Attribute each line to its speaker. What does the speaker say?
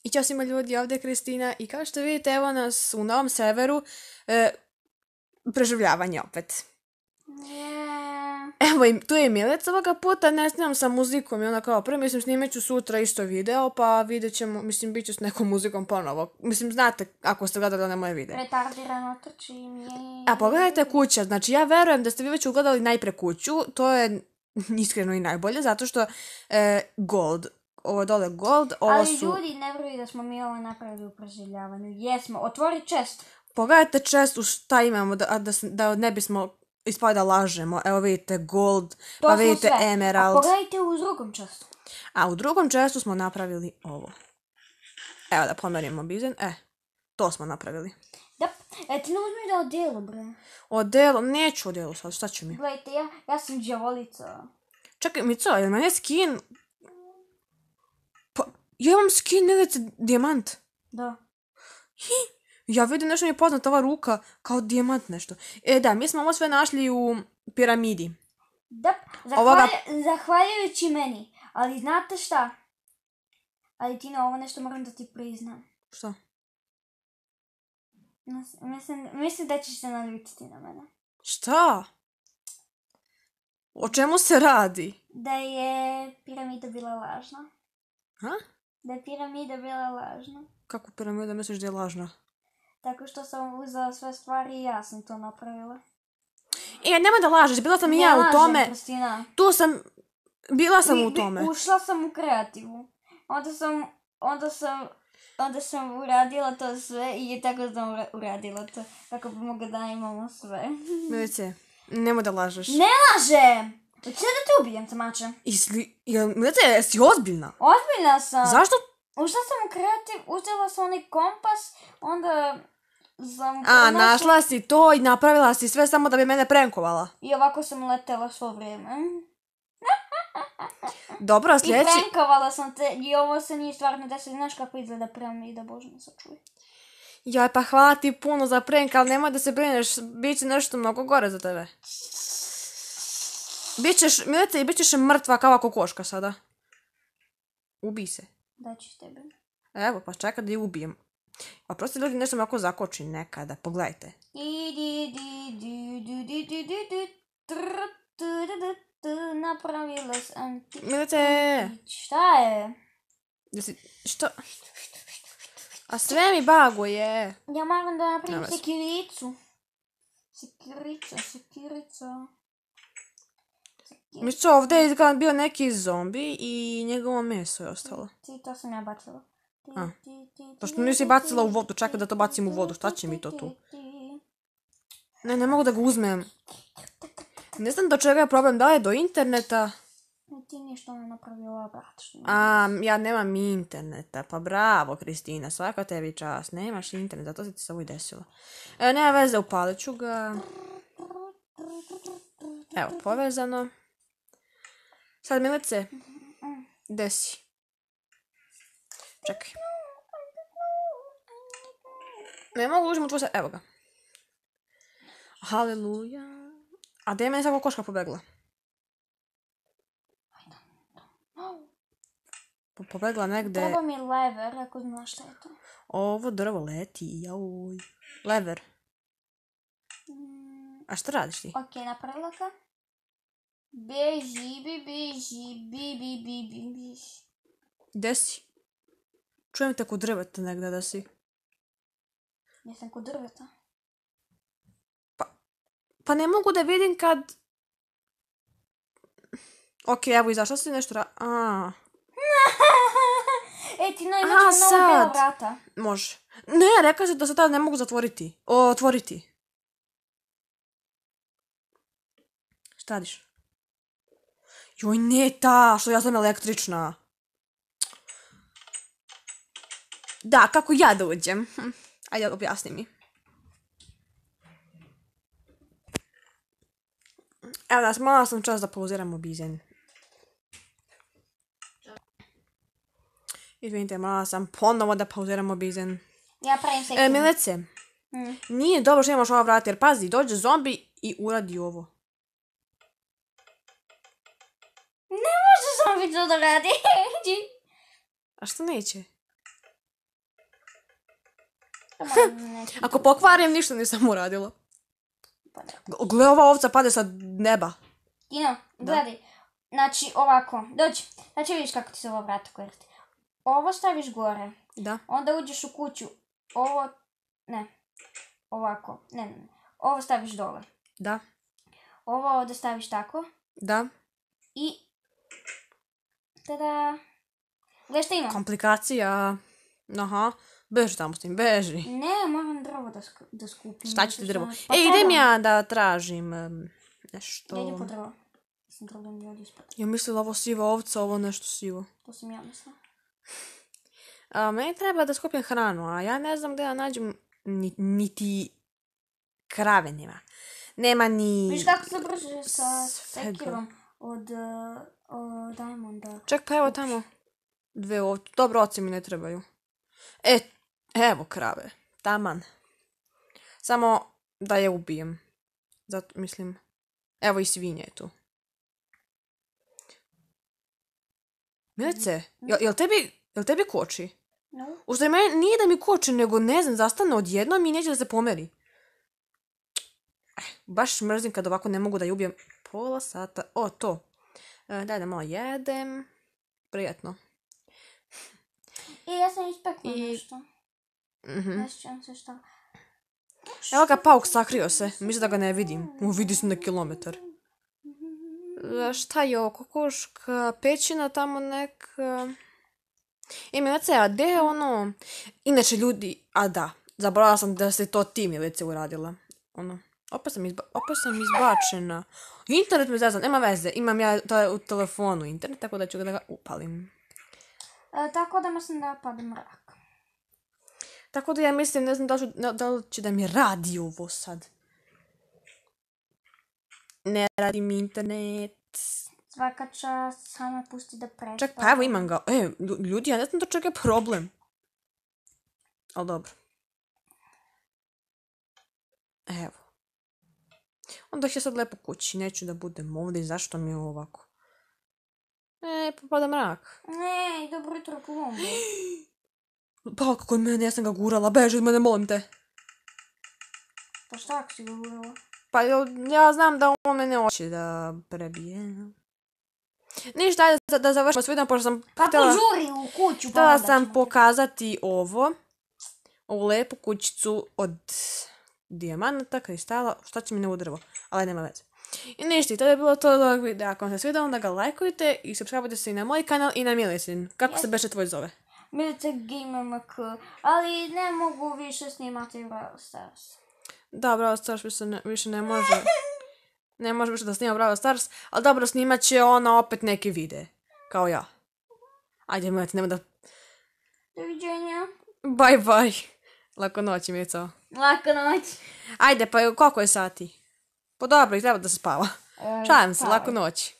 Speaker 1: I ćao svima ljudi, ovdje je Kristina i kao što vidite, evo nas u novom serveru, preživljavanje opet. Evo, tu je i Milica ovoga puta, ne snimam sa muzikom i ona kao prvo, mislim, snimat ću sutra isto video, pa vidjet ćemo, mislim, bit ću s nekom muzikom ponovo. Mislim, znate, ako ste gledali na moje videe.
Speaker 2: Retardirano trčim, je.
Speaker 1: A pogledajte kuća, znači ja verujem da ste vi već ugledali najpre kuću, to je iskreno i najbolje, zato što gold, ovo je dole gold, ovo
Speaker 2: ali
Speaker 1: su...
Speaker 2: ljudi ne vjeruju da smo mi ovo napravili u preživljavanju. Jesmo, otvori chest.
Speaker 1: Pogledajte čest u šta imamo, da ne bismo ispali da lažemo. Evo vidite gold,
Speaker 2: To
Speaker 1: pa
Speaker 2: smo
Speaker 1: vidite
Speaker 2: sve.
Speaker 1: emerald.
Speaker 2: A pogledajte u drugom chestu.
Speaker 1: A u drugom čestu smo napravili ovo. Evo da pomerimo bizen. To smo napravili.
Speaker 2: Da, ti ne uzmi da odjelu, bre.
Speaker 1: Odelo, neću odelo sad, šta ću mi?
Speaker 2: Gledajte, ja sam djavolica.
Speaker 1: Čekaj, Mico, jel mene skin... Pa, ja imam skin Milice dijamant.
Speaker 2: Da.
Speaker 1: Ja vidim nešto mi je poznata ova ruka, kao dijamant nešto. Da, mi smo ovo sve našli u piramidi.
Speaker 2: Da,
Speaker 1: Ovoga...
Speaker 2: zahvaljujući meni. Ali znate šta? Ali Tina, ovo nešto moram da ti priznam.
Speaker 1: Šta?
Speaker 2: Mislim da ćeš se naljutiti na mene.
Speaker 1: Šta? O čemu se radi?
Speaker 2: Da je piramida bila lažna.
Speaker 1: Ha?
Speaker 2: Da je piramida bila lažna.
Speaker 1: Kako piramida misliš da je lažna?
Speaker 2: Tako što sam uzela sve stvari i ja sam to napravila.
Speaker 1: Nemoj da lažeš, bila sam i ja u tome.
Speaker 2: Lažem, Kristina.
Speaker 1: Bila sam u tome.
Speaker 2: Ušla sam u kreativu. Onda sam uradila to sve i tako sam uradila to. Kako bi mogla da imamo sve.
Speaker 1: Milice, nemoj da lažeš.
Speaker 2: Ne lažem! Hoće da te ubijem, tamače?
Speaker 1: Milice, jesi ozbiljna?
Speaker 2: Ozbiljna sam.
Speaker 1: Zašto?
Speaker 2: Ušla sam u kreativ, uzela sam onaj kompas, onda sam...
Speaker 1: našla si to i napravila si sve samo da bi mene prankovala.
Speaker 2: I ovako sam letela svo vrijeme.
Speaker 1: Dobro, sljedeći...
Speaker 2: I prankovala sam te i ovo se nije stvarno desilo. Znaš kako izgleda piramida, Bože me sačuvaj.
Speaker 1: Joj, pa hvala ti puno za prank, ali nemoj da se brineš, bit će nešto mnogo gore za tebe. Milice, bit ćeš mrtva kao kokoška sada. Ubij se.
Speaker 2: Da ću tebe.
Speaker 1: Evo, pa čekaj da je ubijem. A prosto ljudi nešto ovako zakoči nekada, pogledajte.
Speaker 2: Napravila sam ti...
Speaker 1: Milice!
Speaker 2: Šta je?
Speaker 1: Što? A sve mi baguje.
Speaker 2: Ja moram da napravim sekiricu. Sekirica.
Speaker 1: Mišću, ovdje je bio neki zombi i njegovo meso je ostalo.
Speaker 2: To sam ja bacila.
Speaker 1: Pa što nisi bacila u vodu, čekaj da to bacim u vodu, šta će mi to tu? Ne mogu da ga uzmem. Ne znam do čega je problem, da li je do interneta?
Speaker 2: Ti ništa ne napravila, brat.
Speaker 1: Ja nemam interneta, pa bravo Kristina, svaka tebi čast, nemaš interneta, to se ti samo i desilo. Nema veze, upalit ću ga. Evo, povezano. Sad Milice, gde si? Čekaj. Ne mogu uđem u tvoj sad, evo ga. Haleluja. A gdje je meni sad kokoška pobegla? Pobegla negde...
Speaker 2: Treba mi lever, ako znaš šta je to.
Speaker 1: Ovo drvo leti, jauj. Lever. A šta radiš ti?
Speaker 2: Ok, napravila ga. Beži.
Speaker 1: Gde si? Čujem te kod drveta negde da si.
Speaker 2: Jesam kod drveta.
Speaker 1: Pa ne mogu da vidim kad... Ok, evo izašla si nešto
Speaker 2: Ti imaš novo bela vrata.
Speaker 1: Može. Ne, rekao si da se tada ne mogu zatvoriti. Otvoriti. Šta radiš? Joj, ne što ja sam električna. Da, kako ja da uđem? Ajde, objasni mi. Evo nas, malo sam čas da pauziramo bizen. Izvinite, malo sam ponovo da pauziramo bizen.
Speaker 2: Ja pravim sekundu.
Speaker 1: Milice, nije dobro što imaš ova vrata, jer pazi, dođe zombi i uradi ovo.
Speaker 2: Ne može zombi to da radi.
Speaker 1: A što neće? Ako pokvarim, ništa nisam uradila.
Speaker 2: Pa da.
Speaker 1: Gle, ova ovca pade sa neba.
Speaker 2: Tino, gledaj. Znači, ovako. Dođi. Znači, vidiš kako ti se ovo vrata koristi. Ovo staviš gore.
Speaker 1: Da.
Speaker 2: Onda uđeš u kuću. Ovo... Ne. Ovako. Ne. Ovo staviš dole.
Speaker 1: Da.
Speaker 2: Ovo ovdje staviš tako.
Speaker 1: Da.
Speaker 2: I... Tada... Gledaj šta ima?
Speaker 1: Komplikacija. Aha. Beži tamo s tim, beži.
Speaker 2: Ne, moram drvo da skupim.
Speaker 1: Šta će ti drvo?
Speaker 2: Pa
Speaker 1: idem
Speaker 2: trebam.
Speaker 1: ja da tražim nešto.
Speaker 2: Ja idem po drvo. Sam drugom ljudi ispod.
Speaker 1: Ja mislila ovo siva ovca, ovo nešto sivo.
Speaker 2: To sam ja mislila.
Speaker 1: Meni treba da skupim hranu, a ja ne znam gdje da nađem niti krave nema. Nema ni...
Speaker 2: Viš kako se brže sa
Speaker 1: svega.
Speaker 2: sekirom od Diamonda.
Speaker 1: Ček, pa evo tamo. Dve ovce. Dobro, ovce mi ne trebaju. Evo krave. Taman. Samo da je ubijem. Zato mislim... Evo i svinje je tu. Milice, jel tebi koči?
Speaker 2: No.
Speaker 1: Uzaj meni nije da mi koči, nego ne znam, zastane odjednom i neće da se pomeri. Baš mrzim kad ovako ne mogu da je ubijem pola sata. O, to. Daj da malo jedem. Prijatno.
Speaker 2: I ja sam ispekla nešto.
Speaker 1: Mhm.
Speaker 2: Ne sjećam se šta.
Speaker 1: Evo ga, pauk sakrio se. Mislim da ga ne vidim. Vidi se na kilometar. Šta je ovo? Kokoška, pećina tamo neka... Milice, a gdje je ono... Inače ljudi... A da, zaboravila sam da se to ti, Milice, uradila. Ono... Opet sam izbačena. Internet me zazna, nema veze. Imam ja u telefonu internet, tako da ću da ga upalim.
Speaker 2: Tako da mislim da pada mrak.
Speaker 1: Tako da ja mislim, ne znam da li će da mi radi ovo sad. Ne radi mi internet.
Speaker 2: Svaka čast, samo pusti da prespava.
Speaker 1: Čak, pa evo imam ga. Ljudi, ja ne znam da čak je problem. Ali dobro. Evo. Onda ću sad lepo kući, neću da budem ovdje, zašto mi je ovo ovako? Popada mrak.
Speaker 2: Ne, dobro jutro, Kolumbo.
Speaker 1: Pa kako je mene, ja sam ga gurala, beži od mene, molim te.
Speaker 2: Pa šta ako si ga gurala?
Speaker 1: Pa ja znam da on mene hoće da prebije. Ništa, ajde da završimo s videom, pošto sam
Speaker 2: Pa požuri u kuću.
Speaker 1: htjela sam pokazati ovo. Ovu lepu kućicu od dijamanata, kristala, šta će mi ne u drvo, ali nema veze. I ništa, to je bilo to od ovog videa. Ako vam se svidjelo, onda ga lajkujte i subscribe se i na moj kanal i na Milicin. Kako se beše tvoj zove?
Speaker 2: Milice GamerMK, ali ne mogu više snimati Brawl Stars.
Speaker 1: Da, Brawl Stars više ne može. Ne može više da snima Brawl Stars, ali dobro, snimat će ona opet neke videe. Kao ja. Ajde, mojete, nema da...
Speaker 2: Doviđenja.
Speaker 1: Bye bye. Lako noć, Milico.
Speaker 2: Laka noć.
Speaker 1: Ajde, pa koliko je sati? Pa dobro, i treba da se spava. Šalim se,
Speaker 2: spavaj.
Speaker 1: laku noć.